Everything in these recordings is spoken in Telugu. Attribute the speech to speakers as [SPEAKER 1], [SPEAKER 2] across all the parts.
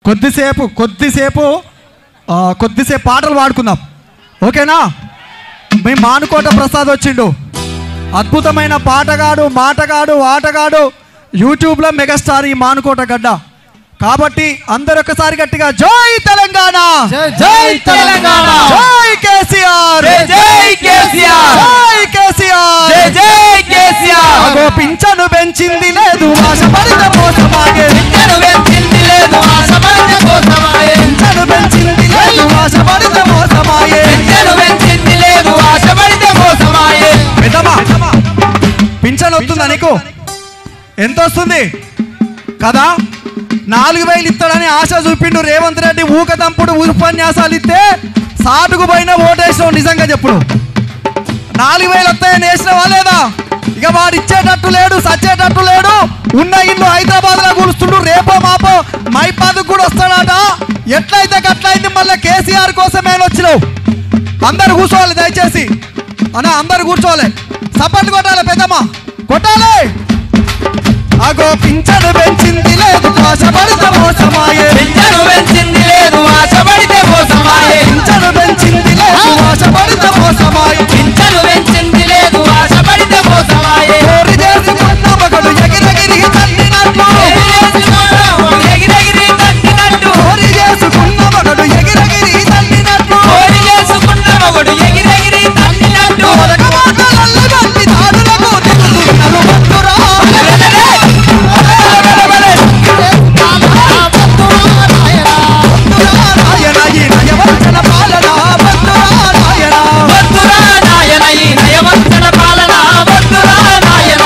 [SPEAKER 1] కొద్దిసేపు పాటలు పాడుకుందాం, ఓకేనా? మీ మానుకోట ప్రసాద్ వచ్చిండు, అద్భుతమైన మాటగాడు ఆటగాడు, యూట్యూబ్లో మెగాస్టార్ ఈ మానుకోట గడ్డ. కాబట్టి అందరూ ఒకసారి గట్టిగా జై తెలంగాణ,
[SPEAKER 2] జై తెలంగాణ,
[SPEAKER 1] జై కేసీఆర్,
[SPEAKER 2] జై కేసీఆర్,
[SPEAKER 1] జై కేసీఆర్,
[SPEAKER 2] జై కేసీఆర్.
[SPEAKER 1] అగో పింఛను పెంచింది లేదు ఆశపడితే మోసమాయే,
[SPEAKER 2] పింఛను పెంచింది లేదు ఆశపడితే మోసమాయే,
[SPEAKER 1] పింఛను పెంచింది లేదు ఆశపడితే మోసమాయే,
[SPEAKER 2] పింఛను పెంచింది లేదు ఆశపడితే మోసమాయే.
[SPEAKER 1] పెద్దమ్మా పింఛను వస్తుందా నీకు? ఎంత వస్తుంది కదా? 4000 ఇస్తాడని ఆశ చూపిండు రేవంత్ రెడ్డి. ఊకదంపుడు ఉపన్యాసాలు ఇస్తే సాటుకు పోయిన ఓటేసినావు. నిజంగా చెప్పుడు 4000 వస్తాయని వేసినవా లేదా? ఇక వాడు ఇచ్చేటట్టు లేడు, సచ్చేటట్టు లేడు. ఉన్న ఇల్లు హైదరాబాద్లో కూలుస్తుండు, రేపో మాపో మైపాదుకు కూడా వస్తాడట. ఎట్లయితే గట్లయింది. మళ్ళీ కేసీఆర్ కోసమే వచ్చినావు. అందరు కూర్చోవాలి దయచేసి అన్న, అందరు కూర్చోవాలి. సపోర్ట్ కొట్టాలి, పెద్దమ్మ కొట్టాలి. అగో పింఛను పెంచింది లేదు ఆశపడితే మోసమాయే,
[SPEAKER 2] పింఛను పెంచింది లేదు ఆశపడితే మోసమాయే,
[SPEAKER 1] పింఛను పెంచింది లేదు ఆశపడితే మోసమాయే,
[SPEAKER 2] పింఛను పెంచింది లేదు ఆశపడితే మోసమాయే.
[SPEAKER 1] కోరి చేసుకున్న మగడు ఎగిరెగిరి తన్నినట్టు,
[SPEAKER 2] ఎగిరెగిరి తట్టినట్టు,
[SPEAKER 1] కోరి చేసుకున్న మగడు ఎగిరెగిరి తన్నినట్టు,
[SPEAKER 2] కోరి చేసుకున్న మగడు ఎగిరెగిరి తట్టినట్టు.
[SPEAKER 1] మాటలల్లి బట్టి దాడులకు దిగుతున్నలు భక్తురా. రాయన ఈ నయవంచన పాలన భక్తురా రాయన,
[SPEAKER 2] భక్తురా నాయన ఈ నయవంచన పాలన భక్తురా నాయన.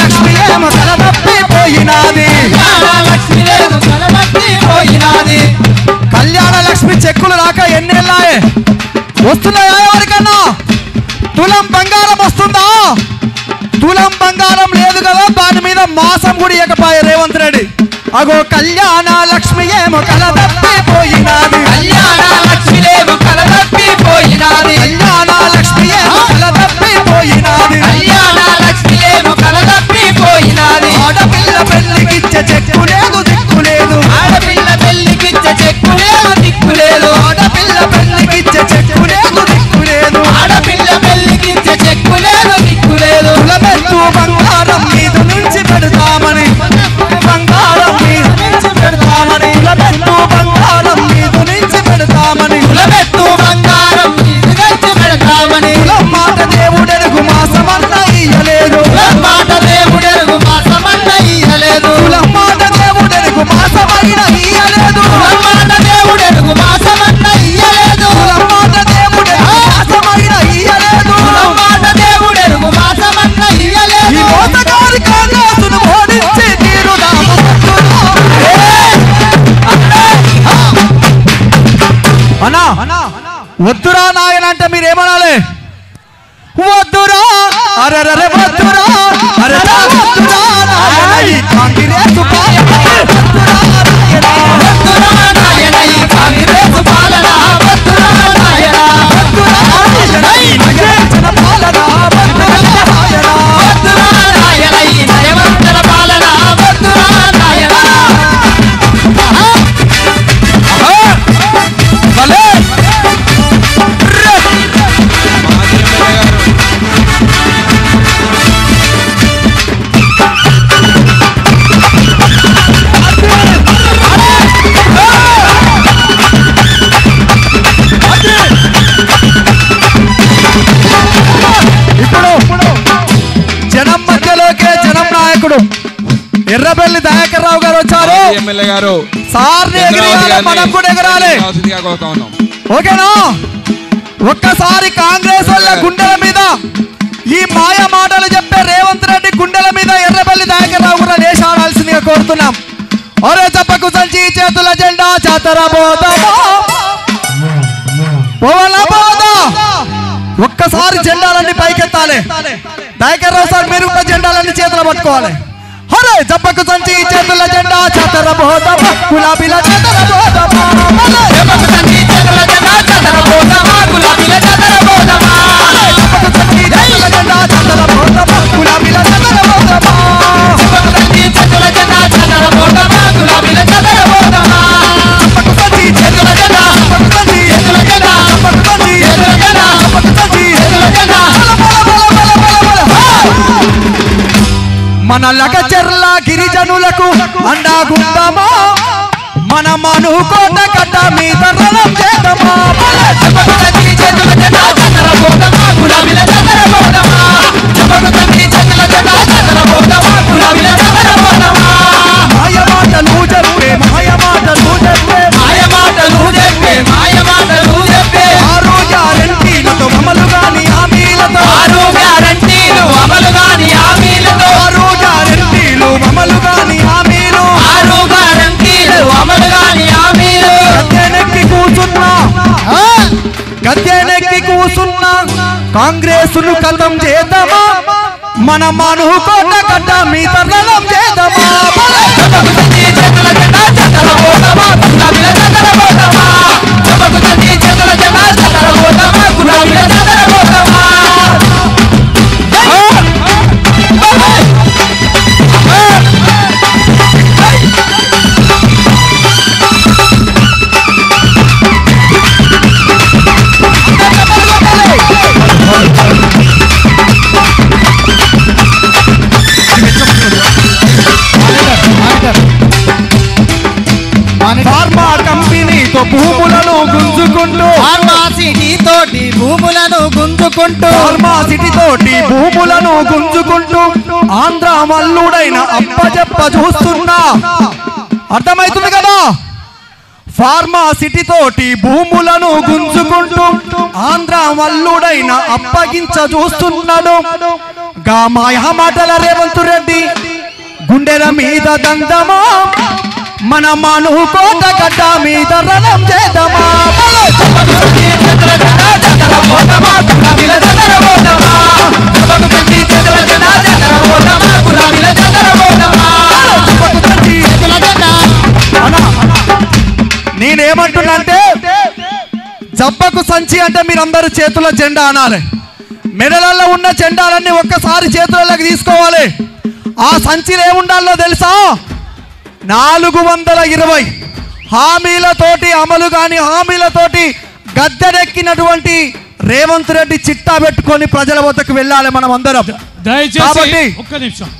[SPEAKER 1] లక్ష్మి ఏమో తలదప్పిపోయినాది,
[SPEAKER 2] లక్ష్మీదేవి తలబట్టిపోయినాది.
[SPEAKER 1] కళ్యాణ లక్ష్మి చెక్కులు రాక ఎన్నేళ్ళాయే? వస్తున్నాయా ఎవరికన్నా? తులం బంగారం వస్తుందా? తులం బంగారం లేదు కదా, దాని మీద మాసం కూడా ఇవ్వకపోయే రేవంత్ రెడ్డి. అగో కళ్యాణ లక్ష్మి ఏమో కలదప్పిపోయినాది,
[SPEAKER 2] కళ్యాణ లక్ష్మీదేవి కలదప్పిపోయినాది,
[SPEAKER 1] కళ్యాణ లక్ష్మి ఏమో కలదప్పిపోయినాది,
[SPEAKER 2] కళ్యాణ లక్ష్మీదేవి కలదప్పిపోయినాది.
[SPEAKER 1] ఆడపిల్ల పెళ్లికిచ్చే చెక్కు లేదు దిక్కు లేదు,
[SPEAKER 2] ఆడపిల్ల పెళ్లికిచ్చే చెక్కు లేదు దిక్కు లేదు,
[SPEAKER 1] ఆడపిల్ల పెళ్లికిచ్చే చెక్కు లేదు దిక్కు లేదు,
[SPEAKER 2] ఆడపిల్ల పెళ్లికిచ్చే చెక్కు లేదు దిక్కు లేదు.
[SPEAKER 1] కులమెత్తు బంగారం మీద నుంచి పెడతామని, బంగారం మీద నుంచి పెడతామని, కులమెత్తు బంగారం మీద నుంచి పెడతామని,
[SPEAKER 2] కులమెత్తు బంగారం తీసుకొచ్చి పెడతామని.
[SPEAKER 1] కులం మాట దేవుడెరుగు మాసమన్న ఇయ్యలేదు,
[SPEAKER 2] కులం మాట దేవుడెరుగు మాసమన్న ఇయ్యలేదు,
[SPEAKER 1] కులం మాట దేవుడెరుగు మాసమైన ఇయ్యలేదు,
[SPEAKER 2] కులం మాట దేవుడెరుగు మాసమన్న ఇయ్యలేదు,
[SPEAKER 1] కులం మాట దేవుడెరుగు మాసమైన ఇయ్యలేదు.
[SPEAKER 2] కులం మాట దేవుడెరుగు మాసమన్న
[SPEAKER 1] ఈ
[SPEAKER 2] ఇయ్యలేదు.
[SPEAKER 1] మోసగారి కాంగ్రెస్ను ఓడించి తీరుదాము భక్తులు. అన్నా వద్దురా నాయన అంటే మీరేమనాలి? వద్దురా అరెరే వద్దురా అరే వద్దురా నాయన ఈ కాంగ్రెస్ పాలన, వద్దురా నాయన,
[SPEAKER 2] భక్తురా నాయన ఈ కాంగ్రెస్ పాలన, భక్తురా నాయన,
[SPEAKER 1] వద్దురా నాయన ఈ నయవంచన పాలన, వద్దురా నాయన,
[SPEAKER 2] భక్తురా నాయన ఈ నయవంచన పాలన, భక్తురా నాయన.
[SPEAKER 1] భలే ఇప్పుడు జనం మధ్యలోకే జనం నాయకుడు ఎర్రబెల్లి దయాకర్ రావు గారు వచ్చారు.
[SPEAKER 3] ఎమ్మెల్యే గారు
[SPEAKER 1] సార్ని ఎగిరేయాలి, మనం కూడా ఎగరాలి, ఓకేనా? ఒక్కసారి కాంగ్రెస్ వాళ్ళ గుండెల మీద ఈ మాయ మాటలు చెప్పే రేవంత్ రెడ్డి గుండెల మీద ఎర్రబెల్లి దయాకర్ రావు కూడా లేచాడాల్సిందిగా కోరుతున్నాం. ఒరే చెప్పకు సంచి చేతుల జెండా చాతర పోదా ఒక్క ఒక్కసారి జెండాలన్నీ పైకెత్తాలి. దయకర్రావు సార్ మీరు కూడా జెండాలన్నీ చేతులు పట్టుకోవాలి. హరే జబ్బకు సంచి చేతుల జెండా చతర బోధమా గులాబీల చతర బోధమా
[SPEAKER 2] జబ్బకు సంచి చేతుల జెండా చతర బోధమా గులాబీల చతర బోధమా
[SPEAKER 1] జబ్బకు సంచి చేతుల జెండా చతర బోధమా గులాబీల చతర బోధమా
[SPEAKER 2] జబ్బకు సంచి చేతుల జెండా చతర బోధమా గులాబీల చతర బోధమా
[SPEAKER 1] జబ్బకు సంచి చేతుల జెండా జబ్బకు సంచి చేతుల జెండా జబ్బకు సంచి చేతుల జెండా జబ్బకు సంచి చేతుల జెండా మన లగచెర్ల గిరిజనులకు అండాగుండమా మన మనుకోట కట్ట మీద రణం చేద్దామా
[SPEAKER 2] జబ్బకు సంచి చేతుల జెండా చతర బోధమా గులాబీల చతర బోధమా జబ్బకు సంచి చేతుల జెండా చతర బోధమా గులాబీల చతర బోధమా
[SPEAKER 1] మాయ మాటలు చెప్పే మాయ మాటలు చెప్పే
[SPEAKER 2] మాయ మాటలు చెప్పే మాయ మాటలు చెప్పే
[SPEAKER 1] ఆరు గ్యారెంటీలతో అమలు గాని హామీలతో
[SPEAKER 2] ఆరు గ్యారెంటీలు అమలు గాని హామీలతో
[SPEAKER 1] ఆరు గ్యారెంటీలు అమలు గాని హామీలు
[SPEAKER 2] ఆరు గ్యారెంటీలు అమలు గాని హామీలు
[SPEAKER 1] గద్దెనెక్కి కూర్చున్నా గద్దెనెక్కి కూర్చున్నా కాంగ్రెసును కథం చేద్దామా మన మనుకోట కట్ట మీద రణం చేద్దామా
[SPEAKER 2] జబ్బకు సంచి చేతుల జెండా చతర బోధమా గులాబీల చతర బోధమా జబ్బకు సంచి చేతుల జెండా చతర బోధమా గులాబీల చతర బోధమా
[SPEAKER 1] ఫార్మా కంపెనీతో భూములను గుంజుకుంటూ
[SPEAKER 2] ఫార్మా సిటీ తోటి భూములను గుంజుకుంటూ
[SPEAKER 1] ఫార్మా సిటీ తోటి భూములను గుంజుకుంటూ ఆంధ్ర మల్లుడైన అప్పచెప్ప చూస్తున్నా అర్థమైతుంది కదా ఫార్మా సిటీ తోటి భూములను గుంజుకుంటూ ఆంధ్ర మల్లుడైన అప్పగించ చూస్తున్నాడు గా మాయా మాటల రేవంత్ రెడ్డి గుండెల మీద దండమా మన మనుకోట గడ్డ మీద రణం చేద్దామా
[SPEAKER 2] జబ్బకు సంచి చేతుల జెండా చతర బోధమా గులాబీల చతర బోధమా జబ్బకు సంచి చేతుల జెండా చతర బోధమా గులాబీల చతర బోధమా చేతుల జెండా
[SPEAKER 1] నేనేమంటున్నాంటే జబ్బకు సంచి అంటే మీరందరూ చేతుల జెండా అనాలి. మెడలలో ఉన్న జెండాలన్నీ ఒక్కసారి చేతులలోకి తీసుకోవాలి. ఆ సంచిలో ఏముండాలో తెలుసా 420 హామీలతోటి అమలు కాని హామీలతోటి గద్దెనెక్కినటువంటి రేవంత్ రెడ్డి చిట్టా పెట్టుకొని ప్రజల వద్దకు వెళ్ళాలి మనం అందరం.
[SPEAKER 3] దయచేసి ఒక్క నిమిషం.